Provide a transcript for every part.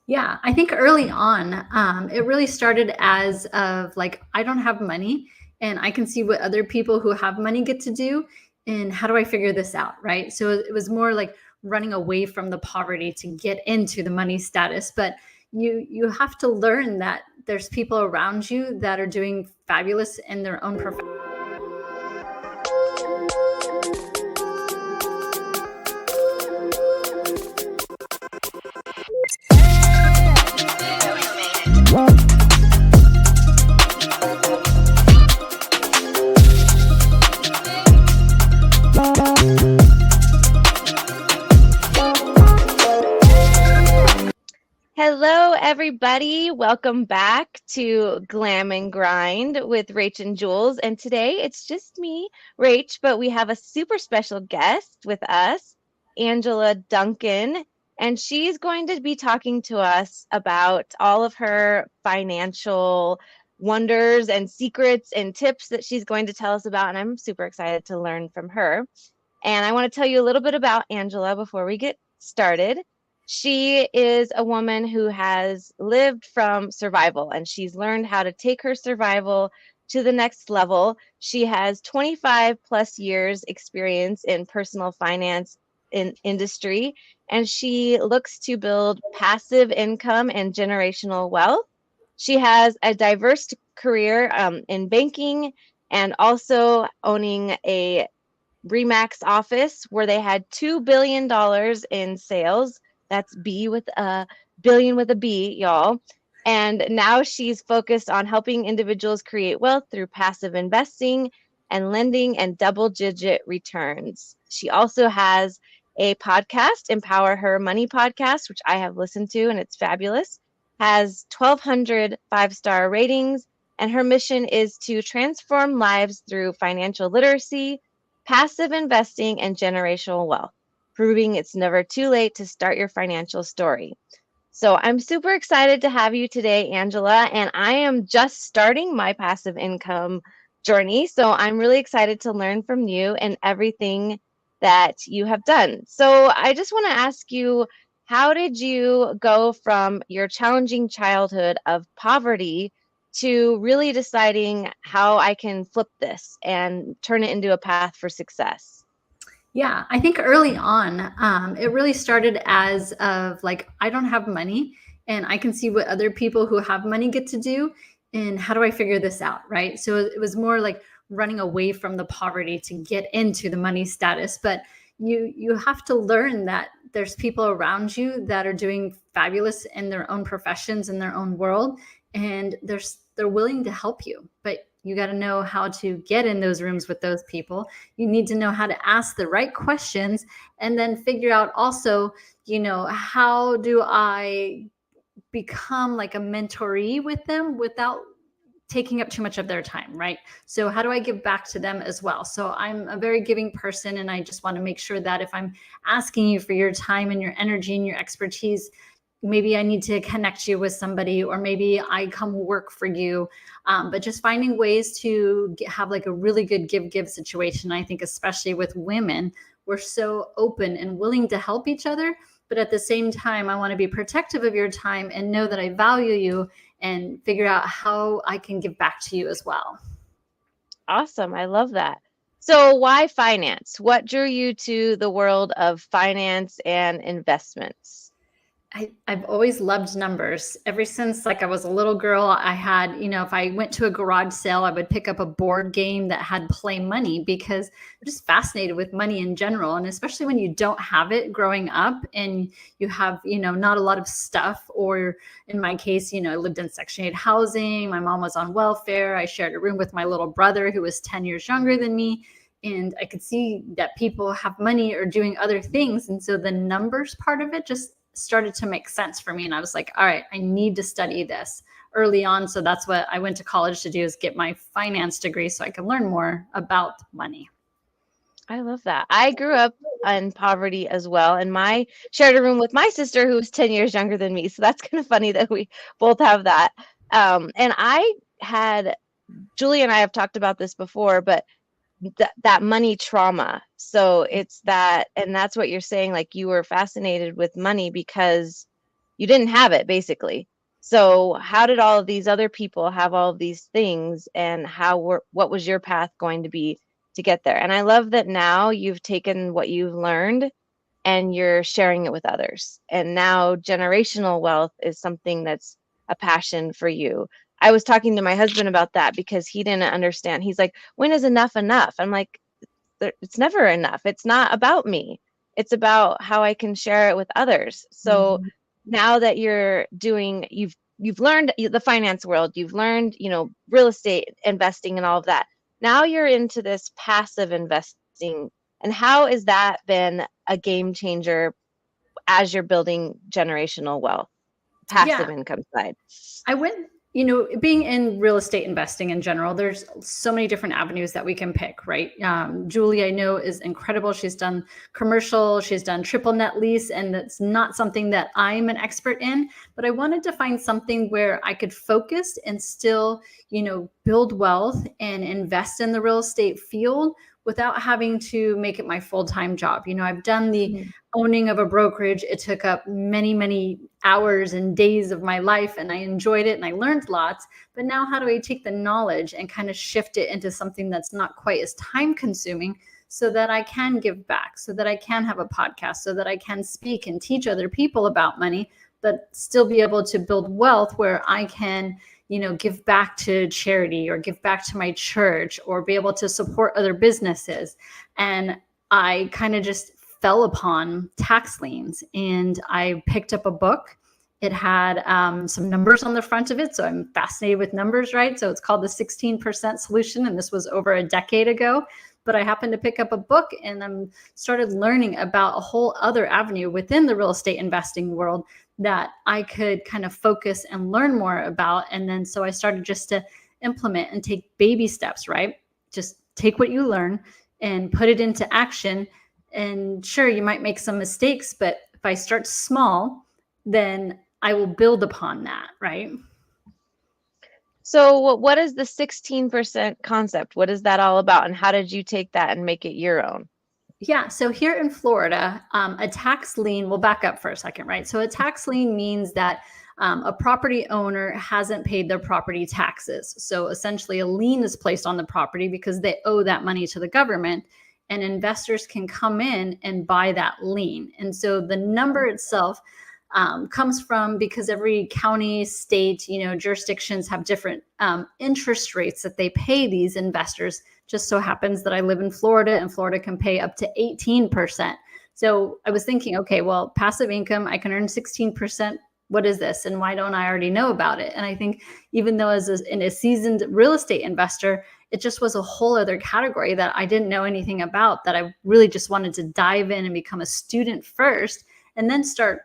Yeah, I think early on, it really started as of like, I don't have money and I can see what other people who have money get to do. And how do I figure this out? Right. So it was more like running away from the poverty to get into the money status. But you have to learn that there's people around you that are doing fabulous in their own profession. Hello, everybody. Welcome back to Glam and Grind with Rach and Jules. And today it's just me, Rach, but we have a super special guest with us, Angela Duncan. And she's going to be talking to us about all of her financial wonders and secrets and tips that she's going to tell us about. And I'm super excited to learn from her. And I want to tell you a little bit about Angela before we get started. She is a woman who has lived from survival and she's learned how to take her survival to the next level. She has 25 plus years experience in personal finance in industry, and she looks to build passive income and generational wealth. She has a diverse career in banking and also owning a Remax office where they had $2 billion in sales. That's B with a billion with a B, y'all. And now she's focused on helping individuals create wealth through passive investing and lending and double-digit returns. She also has a podcast, Empower Her Money podcast, which I have listened to, and it's fabulous. Has 1,200 five-star ratings, and her mission is to transform lives through financial literacy, passive investing, and generational wealth, proving it's never too late to start your financial story. So I'm super excited to have you today, Angela, and I am just starting my passive income journey. So I'm really excited to learn from you and everything that you have done. So I just want to ask you, how did you go from your challenging childhood of poverty to really deciding how I can flip this and turn it into a path for success? Yeah, I think early on, it really started as of like, I don't have money and I can see what other people who have money get to do. And how do I figure this out? Right. So it was more like running away from the poverty to get into the money status. But you have to learn that there's people around you that are doing fabulous in their own professions, in their own world, and they're willing to help you. But you got to know how to get in those rooms with those people. You need to know how to ask the right questions and then figure out also, how do I become like a mentoree with them without taking up too much of their time, right? So how do I give back to them as well? So I'm a very giving person, and I just want to make sure that if I'm asking you for your time and your energy and your expertise, maybe I need to connect you with somebody, or maybe I come work for you. But just finding ways to have like a really good give situation. I think especially with women, we're so open and willing to help each other. But at the same time, I want to be protective of your time and know that I value you and figure out how I can give back to you as well. Awesome. I love that. So, why finance? What drew you to the world of finance and investments? I've always loved numbers. Ever since like I was a little girl, I had, if I went to a garage sale, I would pick up a board game that had play money because I'm just fascinated with money in general. And especially when you don't have it growing up and you have, not a lot of stuff, or in my case, I lived in Section 8 housing. My mom was on welfare. I shared a room with my little brother who was 10 years younger than me. And I could see that people have money or doing other things. And so the numbers part of it just started to make sense for me. And I was like, all right, I need to study this early on. So that's what I went to college to do, is get my finance degree so I can learn more about money. I love that. I grew up in poverty as well, and my shared a room with my sister who was 10 years younger than me. So that's kind of funny that we both have that. And I had, Julie and I have talked about this before, but that money trauma. So it's that, and that's what you're saying, like you were fascinated with money because You didn't have it basically. So how did all of these other people have all of these things, and what was your path going to be to get there? And I love that now you've taken what you've learned and you're sharing it with others. And now generational wealth is something that's a passion for you. I was talking to my husband about that because he didn't understand. He's like, when is enough enough? I'm like, it's never enough. It's not about me. It's about how I can share it with others. So Mhm. now that you've learned the finance world, you've learned, real estate investing and all of that. Now you're into this passive investing. And how has that been a game changer as you're building generational wealth, Yeah, passive income side? I went, being in real estate investing in general, there's so many different avenues that we can pick, right? Julie, I know, is incredible. She's done commercial, she's done triple net lease, and that's not something that I'm an expert in, but I wanted to find something where I could focus and still, build wealth and invest in the real estate field without having to make it my full-time job. I've done the Mhm. owning of a brokerage. It took up many, many hours and days of my life, and I enjoyed it and I learned lots. But now, how do I take the knowledge and kind of shift it into something that's not quite as time consuming, so that I can give back, so that I can have a podcast, so that I can speak and teach other people about money, but still be able to build wealth where I can, give back to charity or give back to my church or be able to support other businesses. And I kind of just fell upon tax liens, and I picked up a book. It had some numbers on the front of it. So I'm fascinated with numbers, right? So it's called the 16% Solution. And this was over a decade ago. But I happened to pick up a book and started learning about a whole other avenue within the real estate investing world that I could kind of focus and learn more about. And then so I started just to implement and take baby steps, right? Just take what you learn and put it into action. And sure, you might make some mistakes, but if I start small, then I will build upon that, right? So what is the 16% concept? What is that all about? And how did you take that and make it your own? Yeah. So here in Florida, a tax lien, we'll back up for a second, right? So a tax lien means that a property owner hasn't paid their property taxes. So essentially, a lien is placed on the property because they owe that money to the government, and investors can come in and buy that lien. And so the number itself comes from, because every county, state, jurisdictions have different interest rates that they pay these investors. Just so happens that I live in Florida, and Florida can pay up to 18%. So I was thinking, okay, well, passive income, I can earn 16%. What is this? And why don't I already know about it? And I think, even though as a seasoned real estate investor, it just was a whole other category that I didn't know anything about, that I really just wanted to dive in and become a student first, and then start,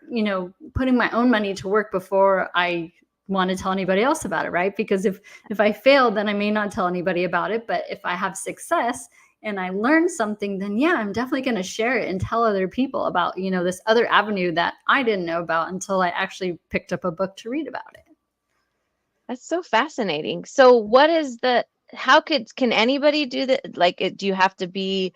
putting my own money to work before I want to tell anybody else about it, right? Because if I fail, then I may not tell anybody about it. But if I have success and I learn something, then yeah, I'm definitely going to share it and tell other people about, this other avenue that I didn't know about until I actually picked up a book to read about it. That's so fascinating. So can anybody do that? Like, do you have to be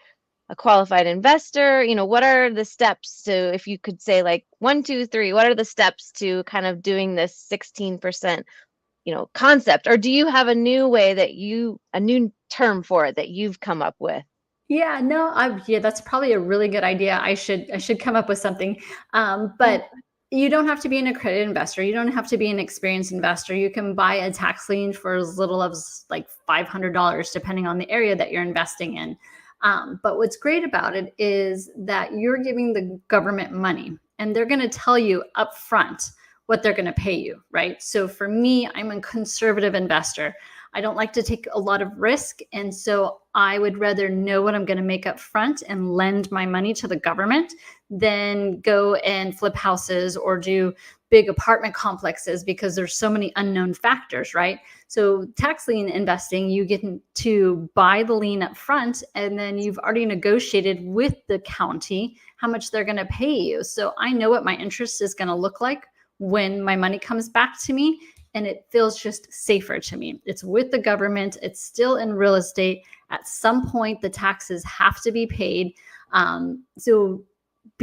a qualified investor? What are the steps to, if you could say like 1, 2, 3, what are the steps to kind of doing this 16%, concept? Or do you have a new a new term for it that you've come up with? Yeah, no, yeah, that's probably a really good idea. I should come up with something. Yeah. But you don't have to be an accredited investor. You don't have to be an experienced investor. You can buy a tax lien for as little as like $500, depending on the area that you're investing in. But what's great about it is that you're giving the government money, and they're going to tell you up front what they're going to pay you, right? So for me, I'm a conservative investor. I don't like to take a lot of risk. And so I would rather know what I'm going to make up front and lend my money to the government than go and flip houses or do big apartment complexes, because there's so many unknown factors, right? So tax lien investing, you get to buy the lien up front, and then you've already negotiated with the county how much they're going to pay you. So I know what my interest is going to look like when my money comes back to me, and it feels just safer to me. It's with the government. It's still in real estate. At some point, the taxes have to be paid. So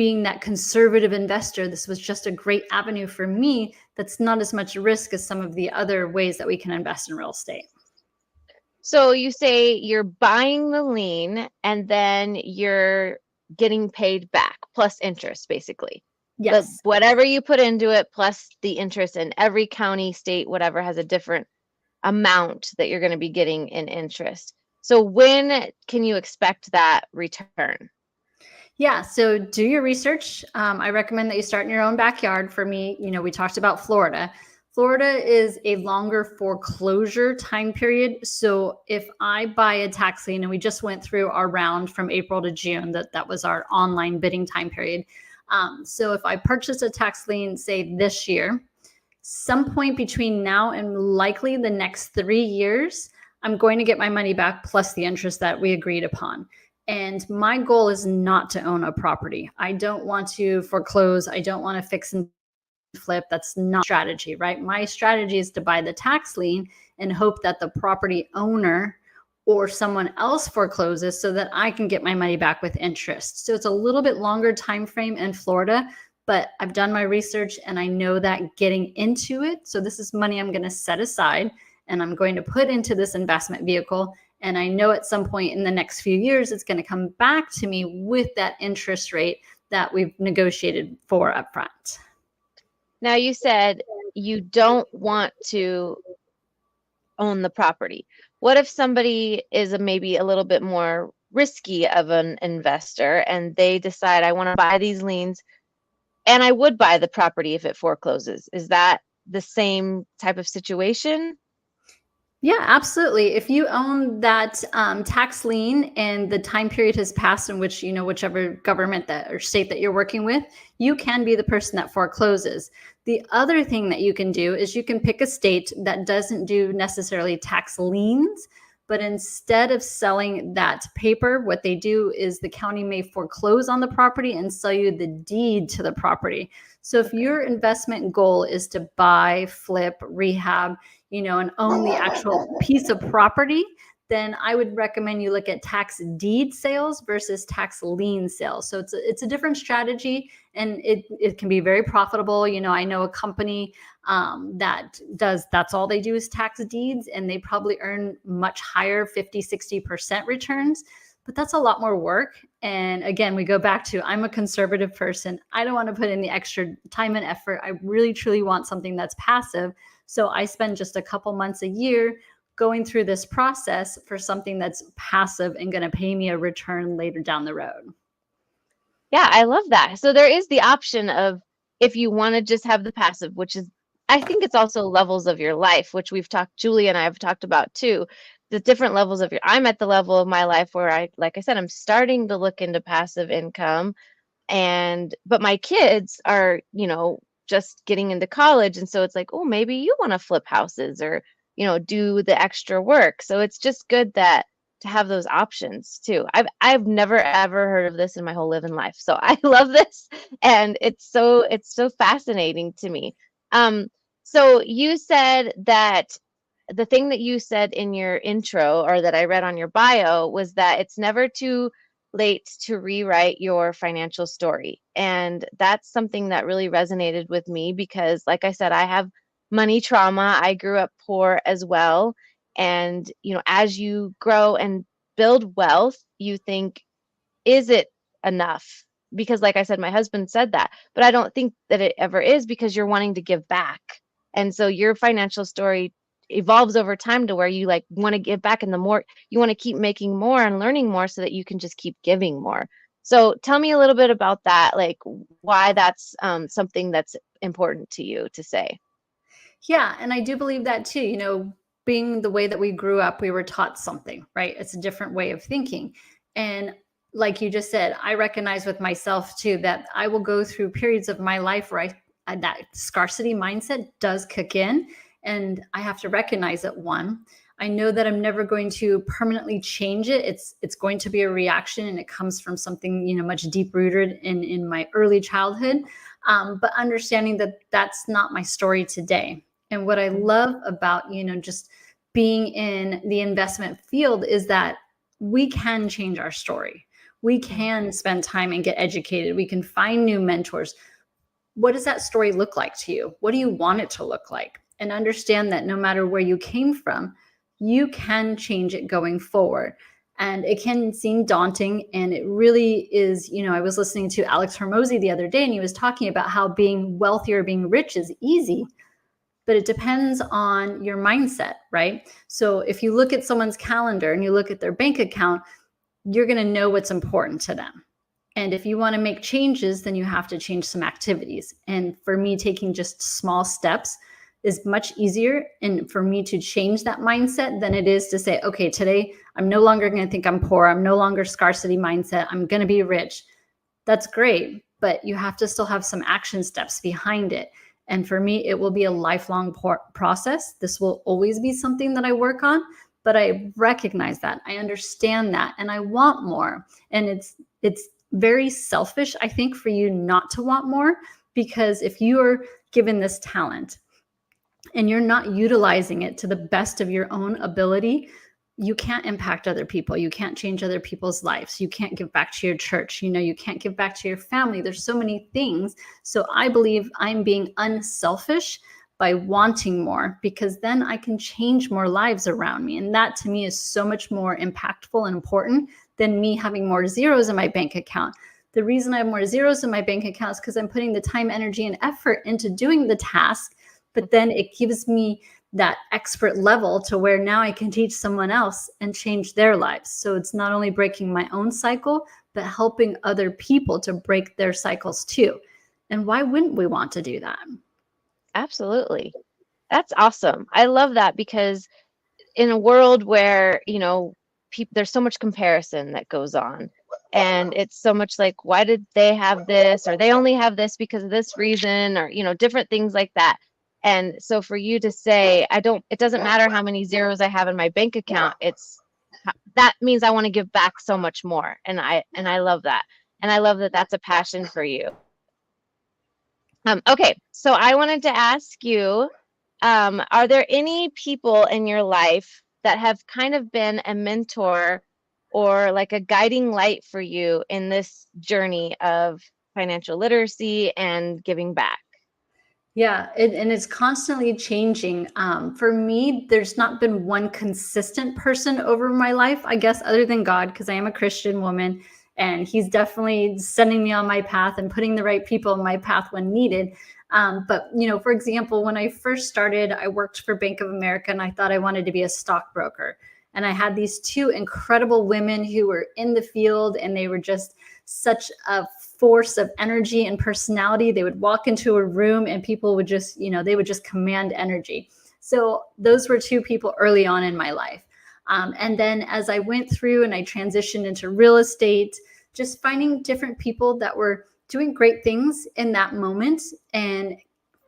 being that conservative investor, this was just a great avenue for me that's not as much risk as some of the other ways that we can invest in real estate. So you say you're buying the lien and then you're getting paid back plus interest, basically. Yes. Whatever you put into it plus the interest, in every county, state, whatever, has a different amount that you're going to be getting in interest. So when can you expect that return? Yeah, so do your research. I recommend that you start in your own backyard. For me, we talked about Florida. Florida is a longer foreclosure time period. So if I buy a tax lien, and we just went through our round from April to June, that was our online bidding time period. So if I purchase a tax lien, say this year, some point between now and likely the next 3 years, I'm going to get my money back plus the interest that we agreed upon. And my goal is not to own a property. I don't want to foreclose. I don't want to fix and flip. That's not strategy, right? My strategy is to buy the tax lien and hope that the property owner or someone else forecloses so that I can get my money back with interest. So it's a little bit longer time frame in Florida, but I've done my research and I know that getting into it. So this is money I'm going to set aside and I'm going to put into this investment vehicle. And I know at some point in the next few years, it's going to come back to me with that interest rate that we've negotiated for upfront. Now you said you don't want to own the property. What if somebody is maybe a little bit more risky of an investor and they decide, I want to buy these liens and I would buy the property if it forecloses? Is that the same type of situation? Yeah, absolutely. If you own that tax lien and the time period has passed in which, whichever government that or state that you're working with, you can be the person that forecloses. The other thing that you can do is you can pick a state that doesn't do necessarily tax liens, but instead of selling that paper, what they do is the county may foreclose on the property and sell you the deed to the property. So if your investment goal is to buy, flip, rehab, and own the actual piece of property, then I would recommend you look at tax deed sales versus tax lien sales. So it's a different strategy, and it can be very profitable. I know a company that's all they do is tax deeds, and they probably earn much higher 50-60% returns. But that's a lot more work. And again, we go back to, I'm a conservative person. I don't want to put in the extra time and effort. I really, truly want something that's passive. So I spend just a couple months a year going through this process for something that's passive and going to pay me a return later down the road. Yeah, I love that. So there is the option of, if you want to just have the passive, which is, I think it's also levels of your life, which Julie and I have talked about too. The different levels of I'm at the level of my life where like I said, I'm starting to look into passive income, but my kids are, just getting into college. And so it's like, oh, maybe you want to flip houses or, do the extra work. So it's just good to have those options too. I've never ever heard of this in my whole living life. So I love this, and it's so fascinating to me. So you said that the thing that you said in your intro, or that I read on your bio, was that it's never too late to rewrite your financial story. And that's something that really resonated with me because, like I said, I have money trauma. I grew up poor as well. And, as you grow and build wealth, you think, is it enough? Because, like I said, my husband said that, but I don't think that it ever is, because you're wanting to give back. And so your financial story evolves over time to where you want to give back, and the more you want to keep making more and learning more so that you can just keep giving more. So tell me a little bit about that, like why that's something that's important to you to say. Yeah, and I do believe that too. Being the way that we grew up, we were taught something, right? It's a different way of thinking. And like you just said, I recognize with myself too that I will go through periods of my life where that scarcity mindset does kick in, and I have to recognize that. One, I know that I'm never going to permanently change it. It's going to be a reaction, and it comes from something much deep rooted in my early childhood. But understanding that that's not my story today. And what I love about just being in the investment field is that we can change our story. We can spend time and get educated. We can find new mentors. What does that story look like to you? What do you want it to look like? And understand that no matter where you came from, you can change it going forward. And it can seem daunting. And it really is, I was listening to Alex Hormozy the other day, and he was talking about how being wealthy or being rich is easy, but it depends on your mindset, right? So if you look at someone's calendar and you look at their bank account, you're going to know what's important to them. And if you want to make changes, then you have to change some activities. And for me, taking just small steps is much easier. And for me to change that mindset than it is to say, okay, today I'm no longer going to think I'm poor. I'm no longer scarcity mindset. I'm going to be rich. That's great. But you have to still have some action steps behind it. And for me, it will be a lifelong process. This will always be something that I work on, but I recognize that. I understand that, and I want more. And it's very selfish, I think, for you not to want more, because if you are given this talent and you're not utilizing it to the best of your own ability, you can't impact other people. You can't change other people's lives. You can't give back to your church. You can't give back to your family. There's so many things. So I believe I'm being unselfish by wanting more, because then I can change more lives around me. And that to me is so much more impactful and important than me having more zeros in my bank account. The reason I have more zeros in my bank account is because I'm putting the time, energy, and effort into doing the task, but then it gives me that expert level to where now I can teach someone else and change their lives. So it's not only breaking my own cycle, but helping other people to break their cycles too. And why wouldn't we want to do that? Absolutely. That's awesome. I love that, because in a world where, there's so much comparison that goes on, and it's so much like, why did they have this, or they only have this because of this reason, or, different things like that. And so for you to say, it doesn't matter how many zeros I have in my bank account, that means I want to give back so much more. And I love that. And I love that that's a passion for you. Okay, so I wanted to ask you, are there any people in your life that have kind of been a mentor or like a guiding light for you in this journey of financial literacy and giving back? Yeah, and it's constantly changing. For me, there's not been one consistent person over my life, I guess, other than God, because I am a Christian woman, and He's definitely sending me on my path and putting the right people in my path when needed. But for example, when I first started, I worked for Bank of America, and I thought I wanted to be a stockbroker. And I had these two incredible women who were in the field, and they were just such a force of energy and personality. They would walk into a room and people would just, they would just command energy. So those were two people early on in my life. And then as I went through and I transitioned into real estate, just finding different people that were doing great things in that moment and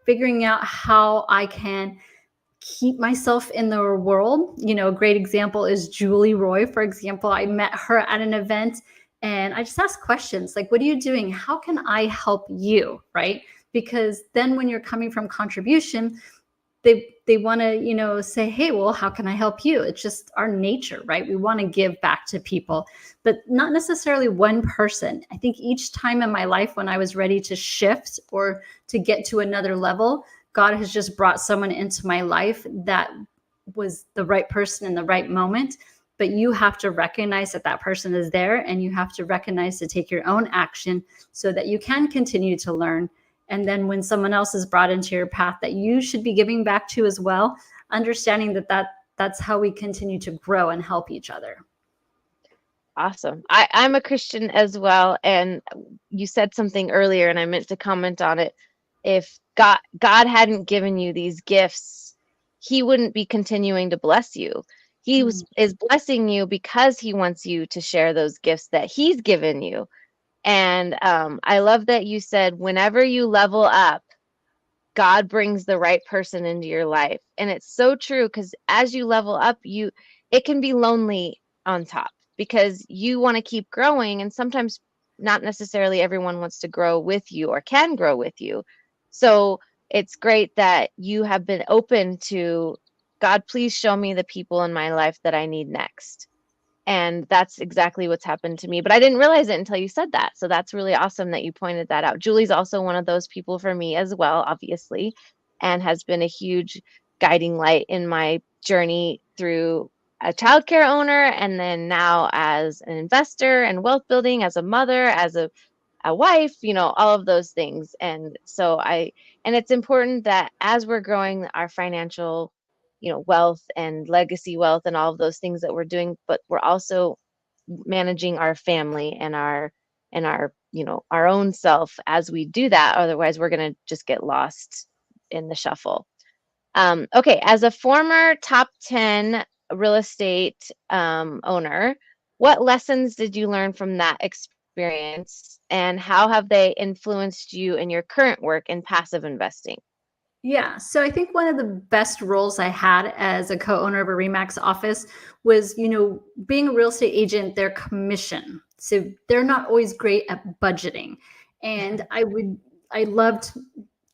figuring out how I can keep myself in the world. A great example is Julie Roy, for example. I met her at an event, and I just asked questions like, what are you doing? How can I help you? Right? Because then when you're coming from contribution, they want to, say, hey, well, how can I help you? It's just our nature, right? We want to give back to people, but not necessarily one person. I think each time in my life when I was ready to shift or to get to another level, God has just brought someone into my life that was the right person in the right moment. But you have to recognize that that person is there, and you have to recognize to take your own action so that you can continue to learn. And then when someone else is brought into your path that you should be giving back to as well, understanding that's how we continue to grow and help each other. Awesome. I'm a Christian as well. And you said something earlier, and I meant to comment on it. If God hadn't given you these gifts, He wouldn't be continuing to bless you. Is blessing you because He wants you to share those gifts that He's given you. And I love that you said, whenever you level up, God brings the right person into your life. And it's so true, because as you level up, it can be lonely on top, because you want to keep growing, and sometimes not necessarily everyone wants to grow with you or can grow with you. So it's great that you have been open to, God, please show me the people in my life that I need next. And that's exactly what's happened to me. But I didn't realize it until you said that. So that's really awesome that you pointed that out. Julie's also one of those people for me as well, obviously, and has been a huge guiding light in my journey through a childcare owner and then now as an investor and wealth building, as a mother, as a wife, all of those things. And so and it's important that as we're growing our financial, wealth and legacy wealth and all of those things that we're doing, but we're also managing our family and our, our own self as we do that. Otherwise, we're going to just get lost in the shuffle. Okay, as a former top 10 real estate owner, what lessons did you learn from that experience, and how have they influenced you in your current work in passive investing? Yeah. So I think one of the best roles I had as a co-owner of a Remax office was, being a real estate agent, their commission. So they're not always great at budgeting. And I loved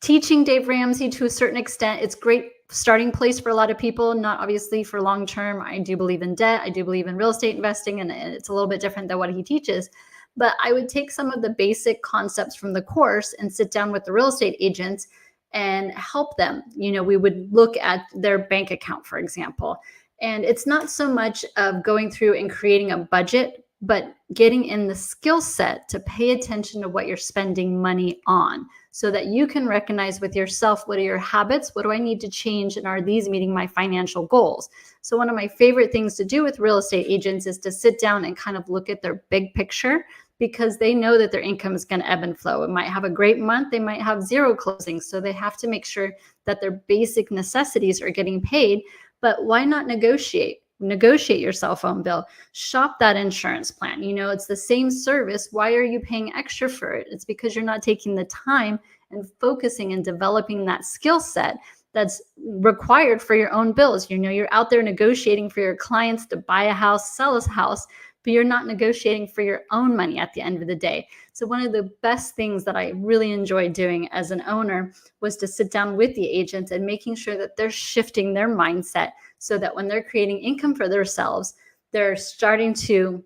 teaching Dave Ramsey to a certain extent. It's great starting place for a lot of people, not obviously for long term. I do believe in debt. I do believe in real estate investing, and it's a little bit different than what he teaches. But I would take some of the basic concepts from the course and sit down with the real estate agents and help them. We would look at their bank account, for example. And it's not so much of going through and creating a budget, but getting in the skill set to pay attention to what you're spending money on so that you can recognize with yourself, what are your habits? What do I need to change? And are these meeting my financial goals? So one of my favorite things to do with real estate agents is to sit down and kind of look at their big picture, because they know that their income is going to ebb and flow. It might have a great month. They might have zero closings. So they have to make sure that their basic necessities are getting paid. But why not negotiate? Negotiate your cell phone bill, shop that insurance plan. It's the same service. Why are you paying extra for it? It's because you're not taking the time and focusing and developing that skill set that's required for your own bills. You're out there negotiating for your clients to buy a house, sell a house, but you're not negotiating for your own money at the end of the day. So one of the best things that I really enjoyed doing as an owner was to sit down with the agents and making sure that they're shifting their mindset so that when they're creating income for themselves, they're starting to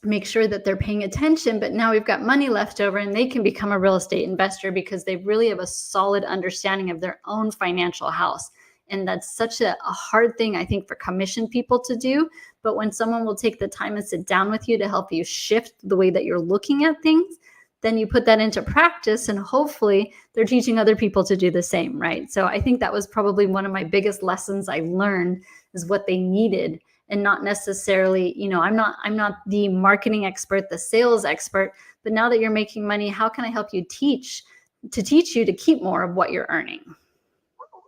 make sure that they're paying attention, but now we've got money left over and they can become a real estate investor because they really have a solid understanding of their own financial house. And that's such a hard thing, I think, for commission people to do. But when someone will take the time and sit down with you to help you shift the way that you're looking at things, then you put that into practice and hopefully they're teaching other people to do the same, right? So I think that was probably one of my biggest lessons I learned, is what they needed, and not necessarily, I'm not the marketing expert, the sales expert, but now that you're making money, how can I help you teach you to keep more of what you're earning?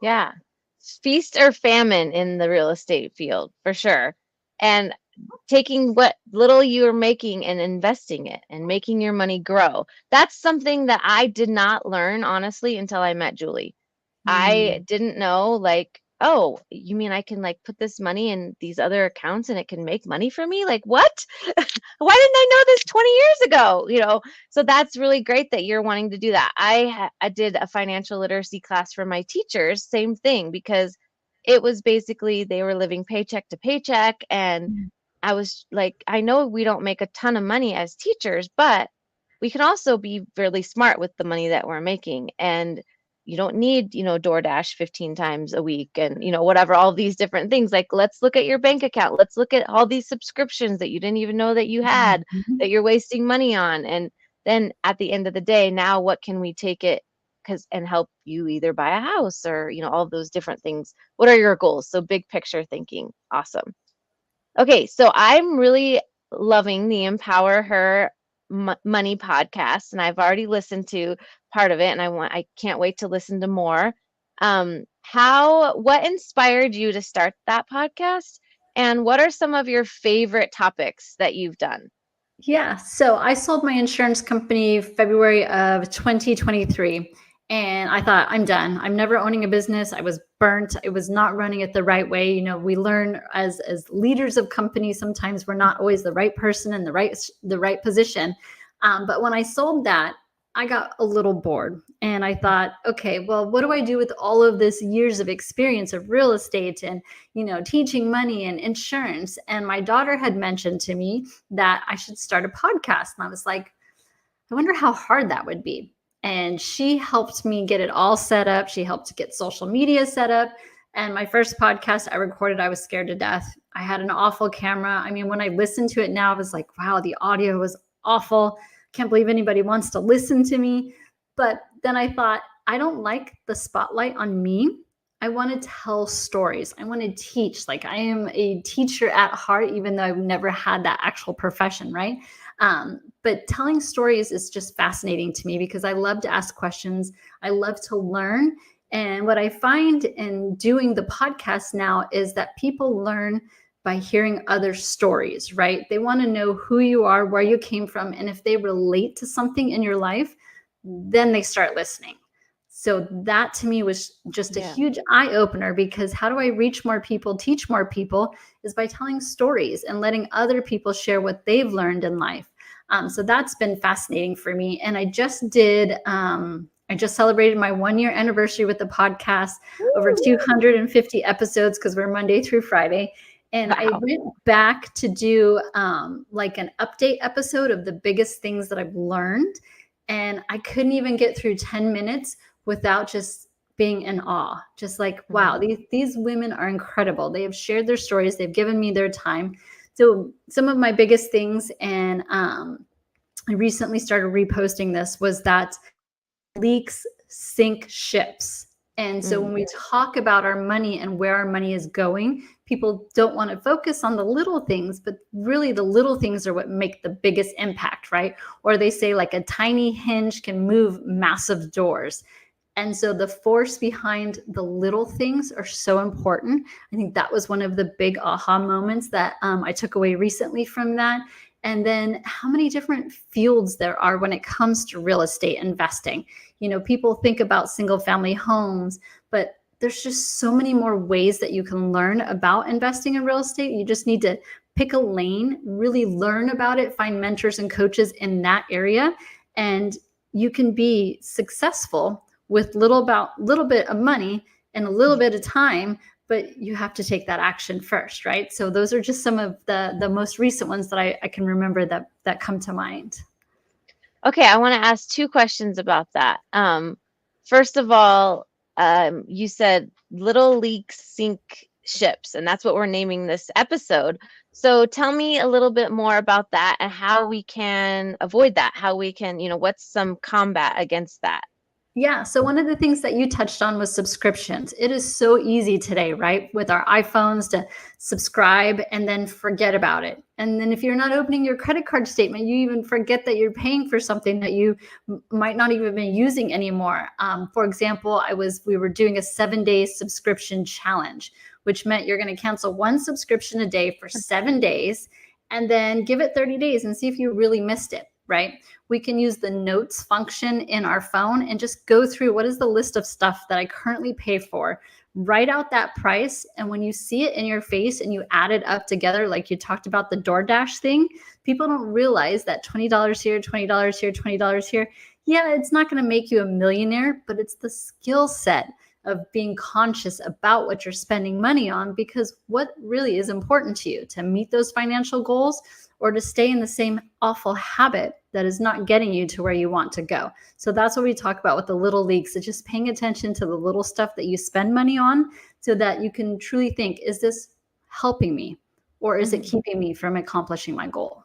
Yeah. Feast or famine in the real estate field, for sure. And taking what little you're making and investing it and making your money grow. That's something that I did not learn, honestly, until I met Julie. I didn't know, like, oh, you mean I can like put this money in these other accounts and it can make money for me? Like, what? Why didn't I know this 20 years ago? So that's really great that you're wanting to do that. I did a financial literacy class for my teachers, same thing, because it was basically they were living paycheck to paycheck. And I was like, I know we don't make a ton of money as teachers, but we can also be really smart with the money that we're making. And you don't need, DoorDash 15 times a week and, whatever, all these different things. Like, let's look at your bank account. Let's look at all these subscriptions that you didn't even know that you had, that you're wasting money on. And then at the end of the day, now what can we take it and help you either buy a house or, all of those different things. What are your goals? So big picture thinking. Awesome. Okay. So I'm really loving the Empower Her Money podcast, and I've already listened to part of it, and I can't wait to listen to more. What inspired you to start that podcast, and what are some of your favorite topics that you've done? Yeah. So I sold my insurance company February of 2023. And I thought, I'm done. I'm never owning a business. I was burnt. It was not running it the right way. We learn as leaders of companies, sometimes we're not always the right person in the right position. But when I sold that, I got a little bored and I thought, okay, well, what do I do with all of this years of experience of real estate and, teaching money and insurance? And my daughter had mentioned to me that I should start a podcast. And I was like, I wonder how hard that would be. And she helped me get it all set up. She helped to get social media set up. And my first podcast I recorded, I was scared to death. I had an awful camera. I mean, when I listened to it now, I was like, wow, the audio was awful. Can't believe anybody wants to listen to me. But then I thought, I don't like the spotlight on me. I want to tell stories. I want to teach. Like, I am a teacher at heart, even though I've never had that actual profession, right? But telling stories is just fascinating to me because I love to ask questions. I love to learn. And what I find in doing the podcast now is that people learn by hearing other stories, right? They want to know who you are, where you came from, and if they relate to something in your life, then they start listening. So that to me was just a Yeah. huge eye opener, because how do I reach more people, teach more people, is by telling stories and letting other people share what they've learned in life. So that's been fascinating for me. And I just celebrated my 1 year anniversary with the podcast, over Woo! 250 episodes, because we're Monday through Friday. And I Wow. went back to do like an update episode of the biggest things that I've learned. And I couldn't even get through 10 minutes without just being in awe. Just like, wow, these women are incredible. They have shared their stories. They've given me their time. So some of my biggest things, and I recently started reposting this, was that leaks sink ships. And so when we talk about our money and where our money is going, people don't want to focus on the little things, but really the little things are what make the biggest impact, right? Or they say like a tiny hinge can move massive doors. And so the force behind the little things are so important. I think that was one of the big aha moments that I took away recently from that. And then how many different fields there are when it comes to real estate investing. People think about single family homes, but there's just so many more ways that you can learn about investing in real estate. You just need to pick a lane, really learn about it, find mentors and coaches in that area, and you can be successful with little bit of money and a little bit of time, but you have to take that action first, right? So those are just some of the most recent ones that I can remember that come to mind. Okay, I want to ask two questions about that. First of all, you said little leaks sink ships, and that's what we're naming this episode. So tell me a little bit more about that and how we can avoid that, how we can, what's some combat against that? Yeah. So one of the things that you touched on was subscriptions. It is so easy today, right? With our iPhones to subscribe and then forget about it. And then if you're not opening your credit card statement, you even forget that you're paying for something that you might not even be using anymore. For example, we were doing a 7-day subscription challenge, which meant you're going to cancel one subscription a day for 7 days and then give it 30 days and see if you really missed it, right? We can use the notes function in our phone and just go through what is the list of stuff that I currently pay for, write out that price. And when you see it in your face and you add it up together, like you talked about the DoorDash thing, people don't realize that $20 here, $20 here, $20 here. Yeah, it's not going to make you a millionaire, but it's the skill set of being conscious about what you're spending money on, because what really is important to you, to meet those financial goals or to stay in the same awful habit that is not getting you to where you want to go. So that's what we talk about with the little leaks. It's just paying attention to the little stuff that you spend money on so that you can truly think, is this helping me or is it keeping me from accomplishing my goal?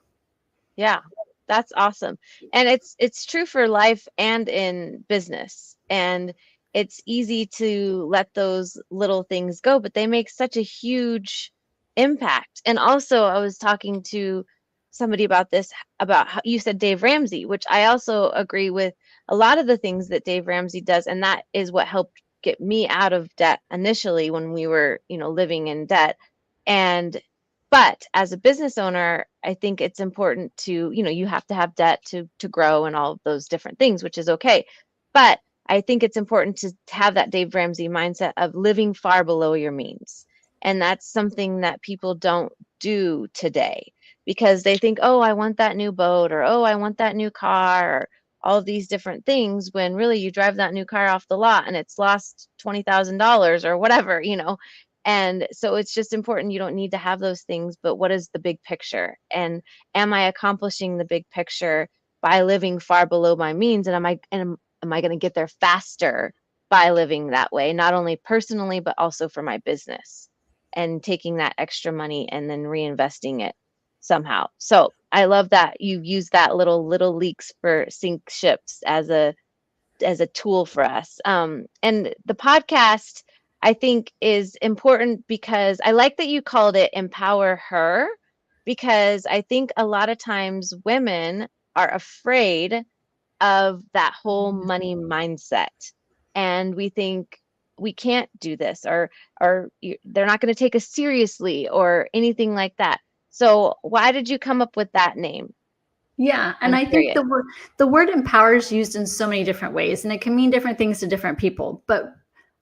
Yeah, that's awesome. And it's true for life and in business. And it's easy to let those little things go, but they make such a huge impact. And also, I was talking to somebody about this, about how you said Dave Ramsey, which I also agree with a lot of the things that Dave Ramsey does. And that is what helped get me out of debt initially when we were, living in debt. And but as a business owner, I think it's important to, you have to have debt to grow and all of those different things, which is okay. But I think it's important to have that Dave Ramsey mindset of living far below your means. And that's something that people don't do today because they think, oh, I want that new boat, or oh, I want that new car, or all these different things when really you drive that new car off the lot and it's lost $20,000 or whatever, And so it's just important. You don't need to have those things, but what is the big picture? And am I accomplishing the big picture by living far below my means? And am I going to get there faster by living that way, not only personally, but also for my business, and taking that extra money and then reinvesting it somehow. So I love that you use that little leaks for sink ships as a tool for us. And the podcast, I think, is important because I like that you called it Empower Her, because I think a lot of times women are afraid of that whole money mindset. And we think we can't do this, or they're not going to take us seriously or anything like that. So why did you come up with that name? Yeah, and I'm I think curious. the word empower is used in so many different ways, and it can mean different things to different people. But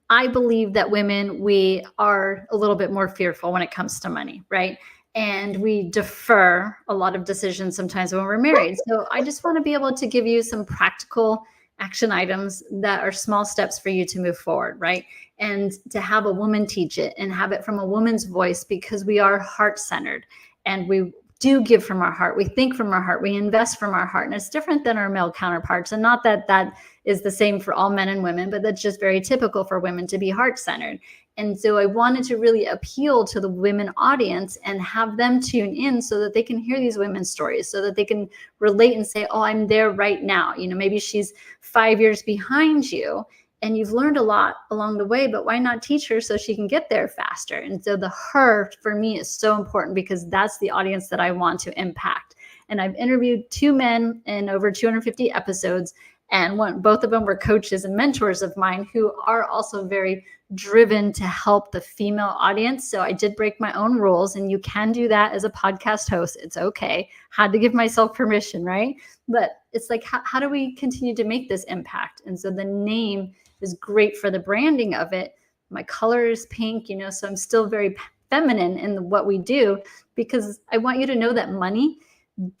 I believe that women, we are a little bit more fearful when it comes to money, right? And we defer a lot of decisions sometimes when we're married. So I just want to be able to give you some practical action items that are small steps for you to move forward, right? And to have a woman teach it and have it from a woman's voice, because we are heart centered and we do give from our heart. We think from our heart. We invest from our heart. And it's different than our male counterparts. And not that that is the same for all men and women, but that's just very typical for women to be heart centered. And so I wanted to really appeal to the women audience and have them tune in so that they can hear these women's stories, so that they can relate and say, oh, I'm there right now. Maybe she's 5 years behind you and you've learned a lot along the way, but why not teach her so she can get there faster? And so the her for me is so important because that's the audience that I want to impact. And I've interviewed 2 men in over 250 episodes, and both of them were coaches and mentors of mine who are also very driven to help the female audience. So I did break my own rules, and you can do that as a podcast host. It's okay. Had to give myself permission, right? But it's like, how do we continue to make this impact? And so the name is great for the branding of it. My color is pink, so I'm still very feminine in what we do, because I want you to know that money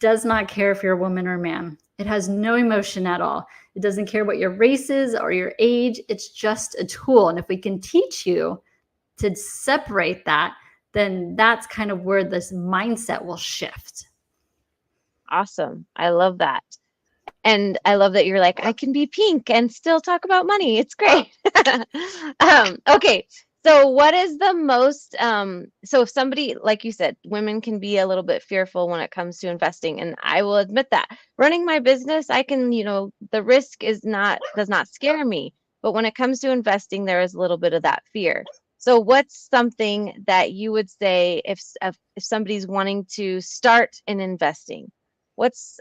does not care if you're a woman or a man. It has no emotion at all. It doesn't care what your race is or your age. It's just a tool. And if we can teach you to separate that, then that's kind of where this mindset will shift. Awesome. I love that. And I love that you're like, I can be pink and still talk about money. It's great. Okay. So what is the most, so if somebody, like you said, women can be a little bit fearful when it comes to investing. And I will admit that running my business, I can, the risk does not scare me. But when it comes to investing, there is a little bit of that fear. So what's something that you would say if somebody's wanting to start in investing? What's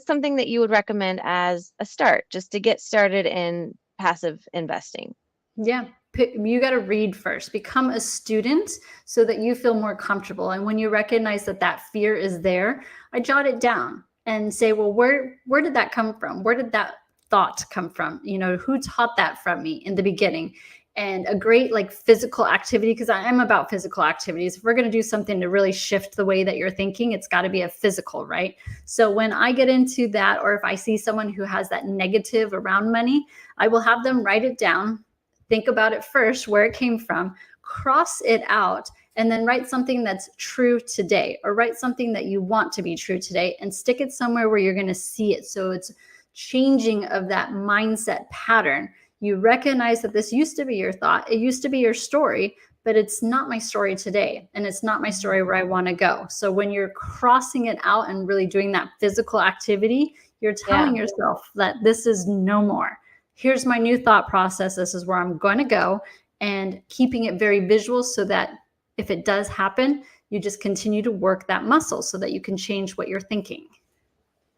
something that you would recommend as a start, just to get started in passive investing? Yeah, you got to read first. Become a student so that you feel more comfortable. And when you recognize that that fear is there, I jot it down and say, well, where did that come from? Where did that thought come from? Who taught that from me in the beginning? And a great physical activity, because I am about physical activities. If we're going to do something to really shift the way that you're thinking, it's got to be a physical, right? So when I get into that, or if I see someone who has that negative around money, I will have them write it down, think about it first, where it came from, cross it out, and then write something that's true today, or write something that you want to be true today and stick it somewhere where you're going to see it. So it's changing of that mindset pattern. You recognize that this used to be your thought. It used to be your story, but it's not my story today. And it's not my story where I want to go. So when you're crossing it out and really doing that physical activity, you're telling yourself that this is no more. Here's my new thought process. This is where I'm going to go, and keeping it very visual so that if it does happen, you just continue to work that muscle so that you can change what you're thinking.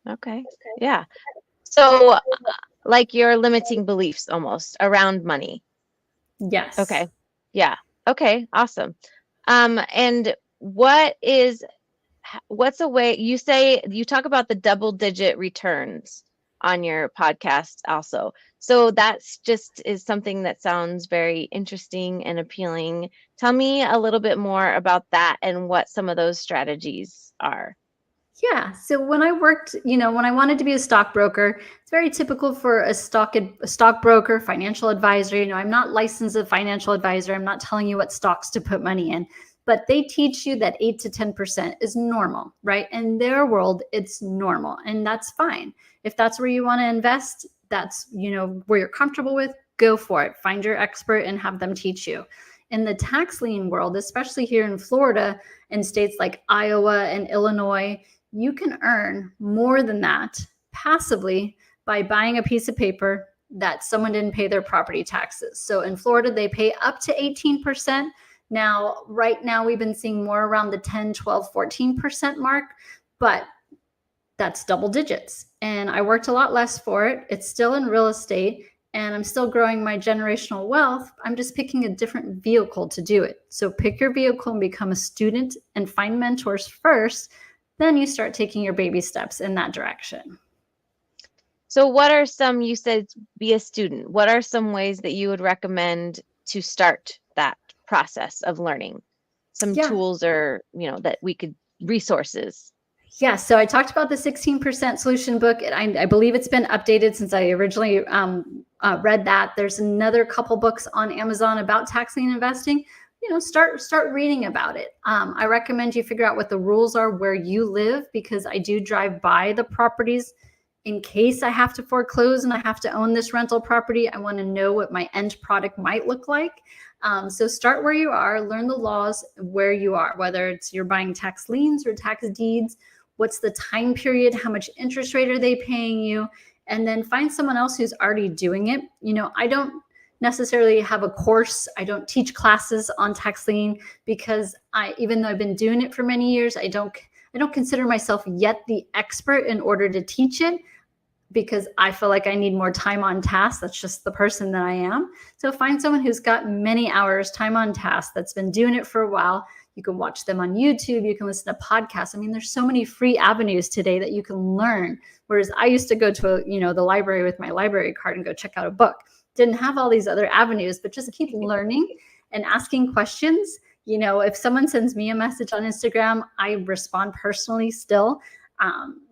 Okay. Yeah. So like your limiting beliefs almost around money. Yes. Okay. Yeah. Okay. Awesome. And what's a way you talk about the double-digit returns on your podcast also. So that's just is something that sounds very interesting and appealing. Tell me a little bit more about that and what some of those strategies are. Yeah. So when I worked, when I wanted to be a stockbroker, it's very typical for a stockbroker, financial advisor. I'm not licensed as a financial advisor. I'm not telling you what stocks to put money in, but they teach you that 8 to 10% is normal, right? In their world, it's normal, and that's fine. If that's where you want to invest, that's where you're comfortable with. Go for it. Find your expert and have them teach you. In the tax lien world, especially here in Florida and states like Iowa and Illinois, you can earn more than that passively by buying a piece of paper that someone didn't pay their property taxes. So in Florida, they pay up to 18%. Now, right now, we've been seeing more around the 10, 12, 14% mark, but that's double digits. And I worked a lot less for it. It's still in real estate, and I'm still growing my generational wealth. I'm just picking a different vehicle to do it. So pick your vehicle and become a student and find mentors first. Then you start taking your baby steps in that direction. So what are some, you said be a student. What are some ways that you would recommend to start that process of learning? Some Yeah. tools or, that we could, resources. Yeah, so I talked about the 16% solution book. I believe it's been updated since I originally read that. There's another couple books on Amazon about tax lien investing. Start reading about it. I recommend you figure out what the rules are where you live, because I do drive by the properties in case I have to foreclose and I have to own this rental property. I want to know what my end product might look like. So start where you are, learn the laws where you are, whether it's you're buying tax liens or tax deeds. What's the time period? How much interest rate are they paying you? And then find someone else who's already doing it. I don't necessarily have a course. I don't teach classes on tax lien because even though I've been doing it for many years, I don't consider myself yet the expert in order to teach it, because I feel like I need more time on task. That's just the person that I am. So find someone who's got many hours time on task, that's been doing it for a while. You can watch them on YouTube. You can listen to podcasts. I mean, there's so many free avenues today that you can learn. Whereas I used to go to, the library with my library card and go check out a book. Didn't have all these other avenues, but just keep learning and asking questions. If someone sends me a message on Instagram, I respond personally still.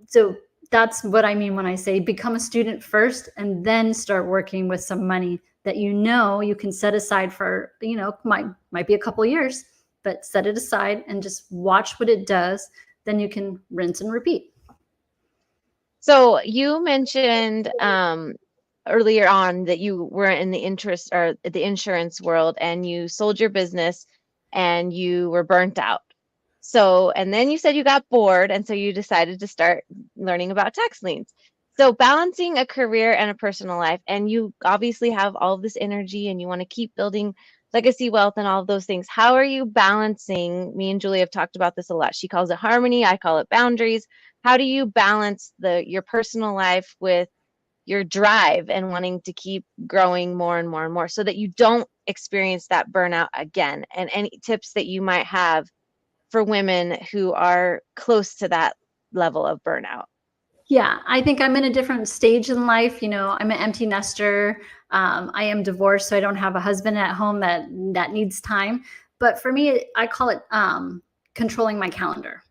So that's what I mean when I say become a student first and then start working with some money that you can set aside for, might be a couple years, but set it aside and just watch what it does. Then you can rinse and repeat. So you mentioned earlier on that you were in the insurance world and you sold your business and you were burnt out. So, and then you said you got bored, and so you decided to start learning about tax liens. So balancing a career and a personal life, and you obviously have all of this energy and you want to keep building legacy wealth and all of those things. How are you balancing? Me and Julie have talked about this a lot. She calls it harmony. I call it boundaries. How do you balance your personal life with your drive and wanting to keep growing more and more and more so that you don't experience that burnout again? And any tips that you might have for women who are close to that level of burnout? Yeah, I think I'm in a different stage in life. I'm an empty nester. I am divorced, so I don't have a husband at home that needs time. But for me, I call it controlling my calendar.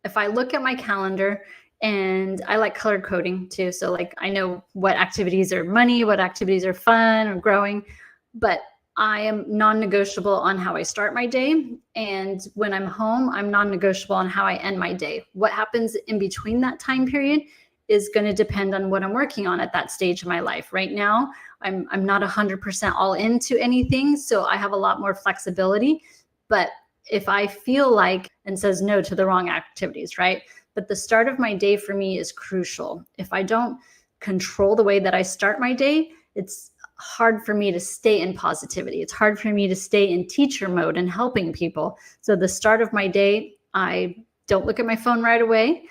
If I look at my calendar, and I like color coding too, so like I know what activities are money, what activities are fun or growing, but I am non-negotiable on how I start my day. And when I'm home, I'm non-negotiable on how I end my day. What happens in between that time period is going to depend on what I'm working on at that stage of my life. Right now, I'm not 100% all into anything, so I have a lot more flexibility. But if I feel like and says no to the wrong activities, right? But the start of my day for me is crucial. If I don't control the way that I start my day, it's hard for me to stay in positivity. It's hard for me to stay in teacher mode and helping people. So the start of my day, I don't look at my phone right away.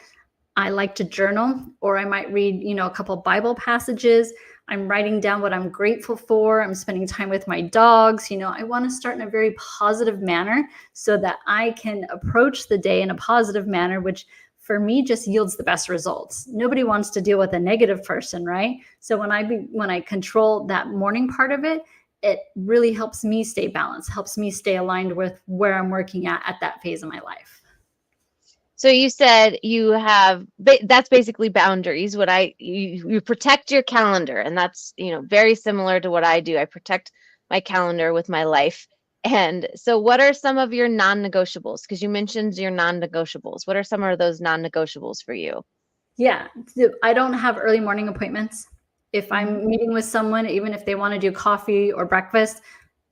I like to journal, or I might read, a couple Bible passages. I'm writing down what I'm grateful for. I'm spending time with my dogs. I want to start in a very positive manner so that I can approach the day in a positive manner, which for me just yields the best results. Nobody wants to deal with a negative person, right? So when I control that morning part of it, it really helps me stay balanced, helps me stay aligned with where I'm working at that phase of my life. So you said you have, that's basically boundaries. You protect your calendar, and that's, very similar to what I do. I protect my calendar with my life. And so what are some of your non-negotiables? Because you mentioned your non-negotiables. What are some of those non-negotiables for you? Yeah, I don't have early morning appointments. If I'm meeting with someone, even if they want to do coffee or breakfast,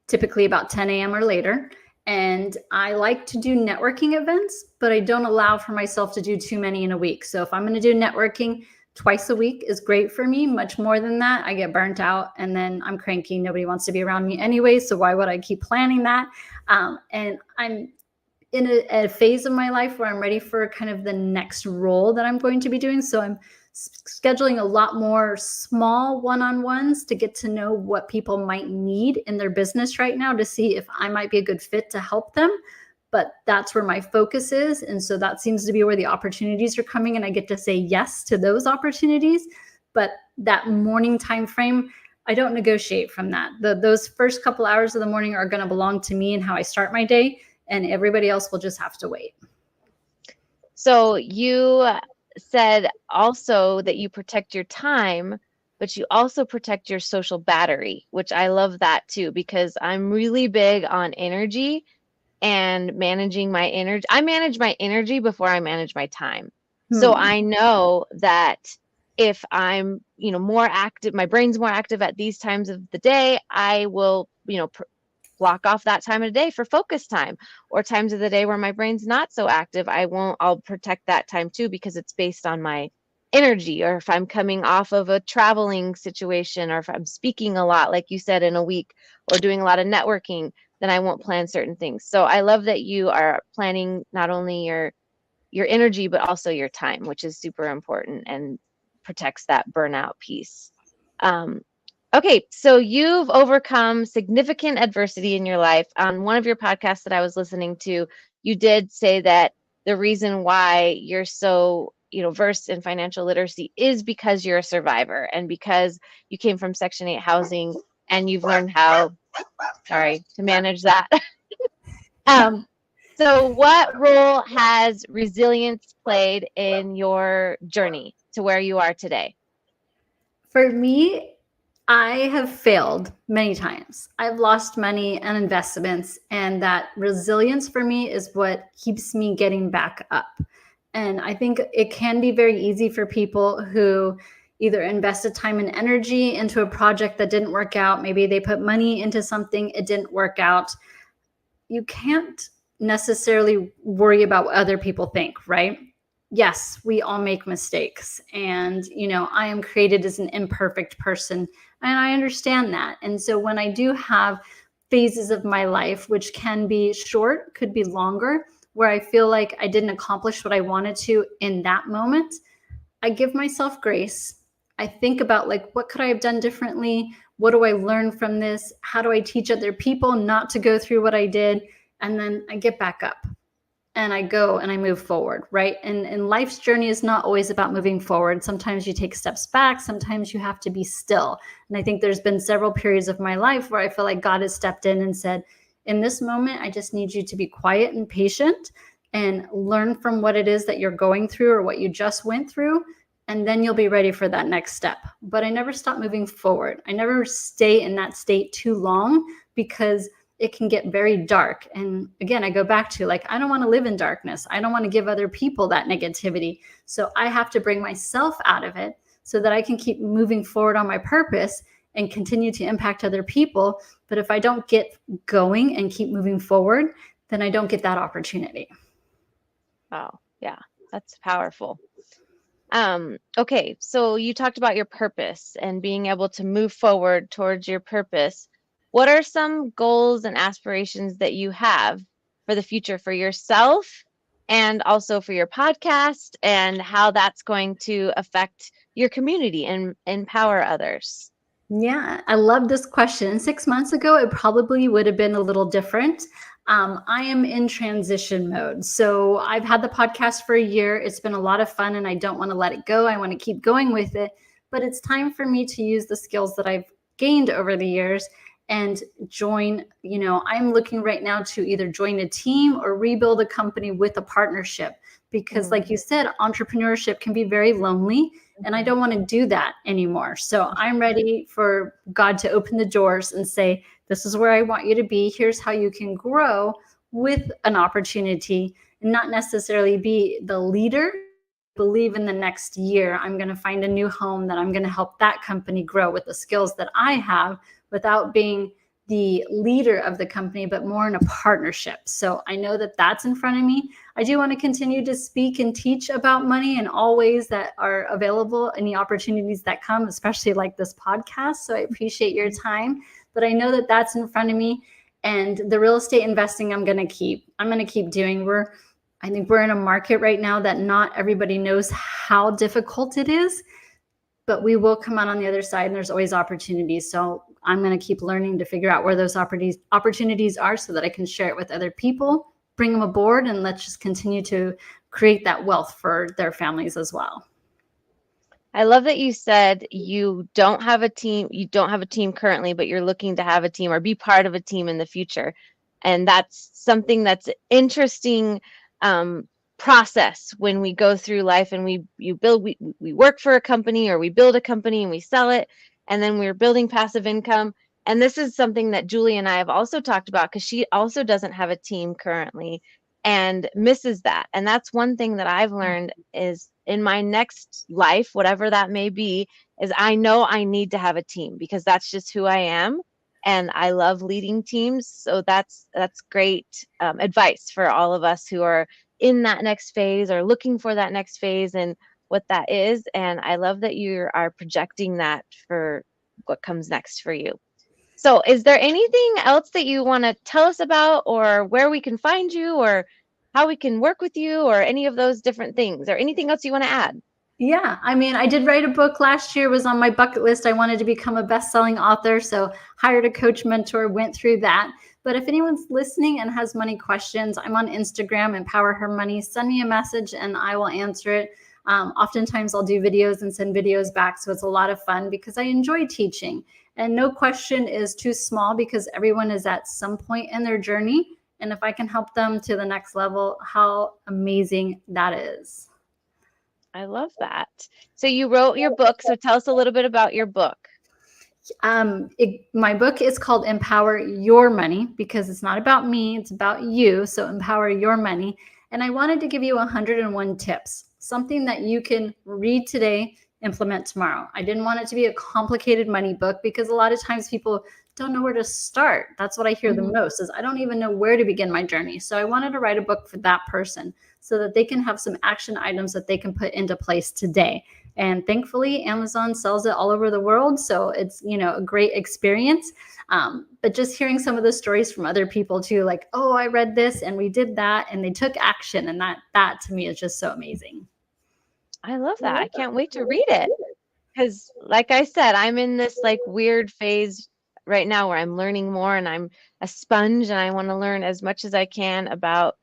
typically about 10 a.m. or later. And I like to do networking events, but I don't allow for myself to do too many in a week. So if I'm going to do networking, twice a week is great for me. Much more than that, I get burnt out and then I'm cranky. Nobody wants to be around me anyway. So why would I keep planning that? And I'm in a phase of my life where I'm ready for kind of the next role that I'm going to be doing. So I'm scheduling a lot more small one-on-ones to get to know what people might need in their business right now to see if I might be a good fit to help them. But that's where my focus is. And so that seems to be where the opportunities are coming, and I get to say yes to those opportunities. But that morning time frame, I don't negotiate from that. Those first couple hours of the morning are going to belong to me and how I start my day, and everybody else will just have to wait. So you said also that you protect your time, but you also protect your social battery, which I love that too, because I'm really big on energy and managing my energy. I manage my energy before I manage my time. So I know that if I'm, more active, my brain's more active at these times of the day, I will, block off that time of the day for focus time, or times of the day where my brain's not so active. I'll protect that time too, because it's based on my energy, or if I'm coming off of a traveling situation, or if I'm speaking a lot, like you said, in a week, or doing a lot of networking, then I won't plan certain things. So I love that you are planning not only your energy, but also your time, which is super important and protects that burnout piece. Okay, so you've overcome significant adversity in your life. On one of your podcasts that I was listening to, you did say that the reason why you're so, versed in financial literacy is because you're a survivor, and because you came from Section 8 housing and you've learned how, sorry, to manage that. So what role has resilience played in your journey to where you are today? For me, I have failed many times. I've lost money and investments, and that resilience for me is what keeps me getting back up. And I think it can be very easy for people who either invested time and energy into a project that didn't work out. Maybe they put money into something, it didn't work out. You can't necessarily worry about what other people think, right? Yes, we all make mistakes. And, I am created as an imperfect person. And I understand that. And so when I do have phases of my life, which can be short, could be longer, where I feel like I didn't accomplish what I wanted to in that moment, I give myself grace. I think about, like, what could I have done differently? What do I learn from this? How do I teach other people not to go through what I did? And then I get back up and I go and I move forward, right? And life's journey is not always about moving forward. Sometimes you take steps back. Sometimes you have to be still. And I think there's been several periods of my life where I feel like God has stepped in and said, in this moment, I just need you to be quiet and patient and learn from what it is that you're going through or what you just went through. And then you'll be ready for that next step. But I never stop moving forward. I never stay in that state too long, because it can get very dark. And again, I go back to, like, I don't want to live in darkness. I don't want to give other people that negativity. So I have to bring myself out of it so that I can keep moving forward on my purpose and continue to impact other people. But if I don't get going and keep moving forward, then I don't get that opportunity. Oh, yeah, that's powerful. Okay, so you talked about your purpose and being able to move forward towards your purpose. What are some goals and aspirations that you have for the future for yourself, and also for your podcast, and how that's going to affect your community and empower others? Yeah, I love this question. 6 months ago, it probably would have been a little different. I am in transition mode. So I've had the podcast for a year. It's been a lot of fun, and I don't want to let it go. I want to keep going with it. But it's time for me to use the skills that I've gained over the years and join, I'm looking right now to either join a team or rebuild a company with a partnership, because like you said, entrepreneurship can be very lonely, and I don't want to do that anymore. So I'm ready for God to open the doors and say, this is where I want you to be. Here's how you can grow with an opportunity, and not necessarily be the leader. Believe in the next year, I'm going to find a new home that I'm going to help that company grow with the skills that I have, without being the leader of the company, but more in a partnership. So I know that that's in front of me. I do want to continue to speak and teach about money in all ways that are available, any opportunities that come, especially like this podcast. So I appreciate your time, but I know that that's in front of me. And the real estate investing, I'm going to keep doing. I think we're in a market right now that not everybody knows how difficult it is, but we will come out on the other side, and there's always opportunities. So I'm going to keep learning to figure out where those opportunities are, so that I can share it with other people, bring them aboard, and let's just continue to create that wealth for their families as well. I love that you said you don't have a team. You don't have a team currently, but you're looking to have a team or be part of a team in the future. And that's something that's interesting process when we go through life and we work for a company, or we build a company and we sell it, and then we're building passive income. And this is something that Julie and I have also talked about, because she also doesn't have a team currently and misses that. And that's one thing that I've learned is, in my next life, whatever that may be, is I know I need to have a team, because that's just who I am. And I love leading teams. So that's great advice for all of us who are in that next phase or looking for that next phase and what that is. And I love that you are projecting that for what comes next for you. So is there anything else that you want to tell us about, or where we can find you, or how we can work with you, or any of those different things, or anything else you want to add? Yeah, I mean, I did write a book last year, was on my bucket list. I wanted to become a best-selling author, so hired a coach mentor, went through that. But if anyone's listening and has money questions, I'm on Instagram, Empower Her Money. Send me a message and I will answer it. Oftentimes I'll do videos and send videos back, so it's a lot of fun because I enjoy teaching. And no question is too small, because everyone is at some point in their journey. And if I can help them to the next level, how amazing that is. I love that. So you wrote your book. So tell us a little bit about your book. My book is called Empower Your Money, because it's not about me, it's about you. So Empower Your Money. And I wanted to give you 101 tips, something that you can read today, implement tomorrow. I didn't want it to be a complicated money book, because a lot of times people don't know where to start. That's what I hear the most, is I don't even know where to begin my journey. So I wanted to write a book for that person, so that they can have some action items that they can put into place today. And thankfully, Amazon sells it all over the world. So it's, a great experience. But just hearing some of the stories from other people too, like, oh, I read this and we did that and they took action. And that to me is just so amazing. I love that. I can't wait to read it. Because like I said, I'm in this like weird phase right now where I'm learning more, and I'm a sponge, and I want to learn as much as I can about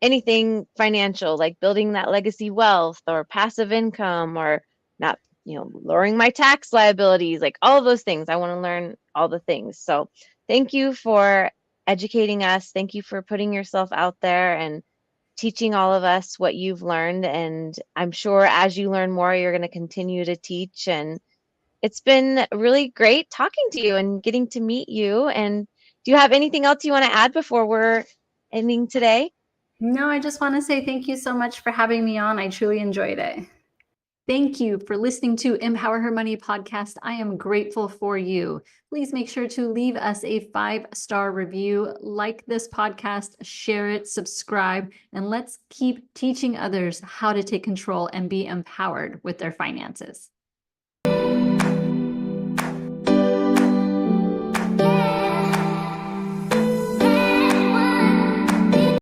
anything financial, like building that legacy wealth or passive income, or not, lowering my tax liabilities, like all of those things. I want to learn all the things. So thank you for educating us. Thank you for putting yourself out there and teaching all of us what you've learned. And I'm sure as you learn more, you're going to continue to teach. And it's been really great talking to you and getting to meet you. And do you have anything else you want to add before we're ending today? No, I just want to say thank you so much for having me on. I truly enjoyed it. Thank you for listening to Empower Her Money podcast. I am grateful for you. Please make sure to leave us a 5-star review, like this podcast, share it, subscribe, and let's keep teaching others how to take control and be empowered with their finances.